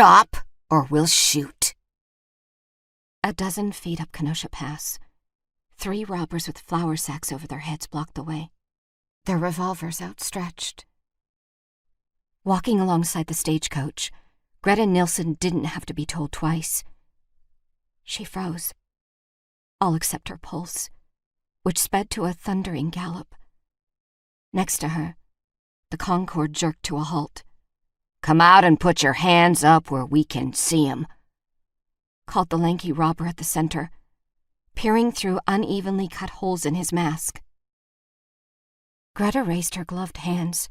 Stop, or we'll shoot. A dozen feet up Kenosha Pass, 3 robbers with flour sacks over their heads blocked the way, their revolvers outstretched. Walking alongside the stagecoach, Greta Nilsson didn't have to be told twice. She froze, all except her pulse, which sped to a thundering gallop. Next to her, the Concorde jerked to a halt. "Come out and put your hands up where we can see 'em," called the lanky robber at the center, peering through unevenly cut holes in his mask. Greta raised her gloved hands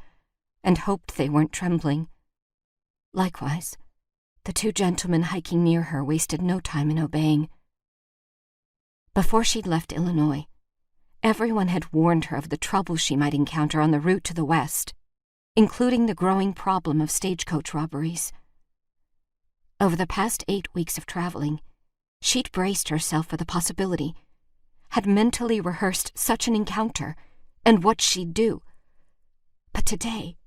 and hoped they weren't trembling. Likewise, the 2 gentlemen hiking near her wasted no time in obeying. Before she'd left Illinois, everyone had warned her of the trouble she might encounter on the route to the west, including the growing problem of stagecoach robberies. Over the past 8 weeks of traveling, she'd braced herself for the possibility, had mentally rehearsed such an encounter and what she'd do. But today,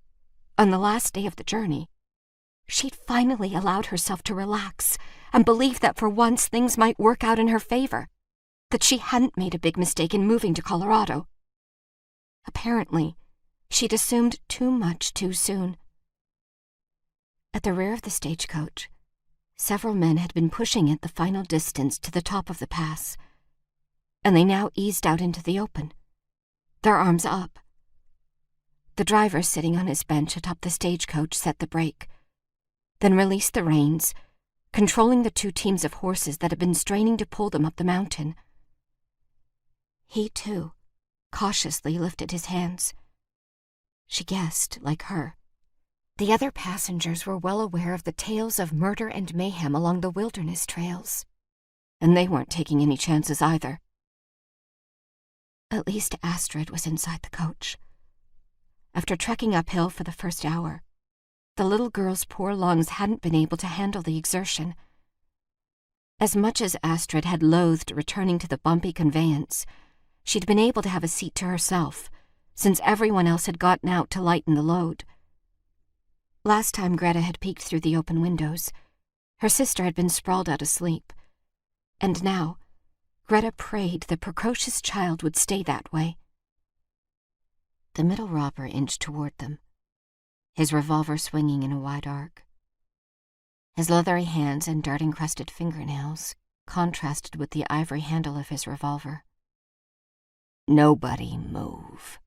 on the last day of the journey, she'd finally allowed herself to relax and believe that for once things might work out in her favor, that she hadn't made a big mistake in moving to Colorado. Apparently, she'd assumed too much too soon. At the rear of the stagecoach, several men had been pushing it the final distance to the top of the pass, and they now eased out into the open, their arms up. The driver sitting on his bench atop the stagecoach set the brake, then released the reins, controlling the 2 teams of horses that had been straining to pull them up the mountain. He, too, cautiously lifted his hands. She guessed, like her, the other passengers were well aware of the tales of murder and mayhem along the wilderness trails, and they weren't taking any chances either. At least Astrid was inside the coach. After trekking uphill for the first hour, the little girl's poor lungs hadn't been able to handle the exertion. As much as Astrid had loathed returning to the bumpy conveyance, she'd been able to have a seat to herself, since everyone else had gotten out to lighten the load. Last time Greta had peeked through the open windows, her sister had been sprawled out asleep, and now Greta prayed the precocious child would stay that way. The middle robber inched toward them, his revolver swinging in a wide arc. His leathery hands and dirt-encrusted fingernails contrasted with the ivory handle of his revolver. "Nobody move,"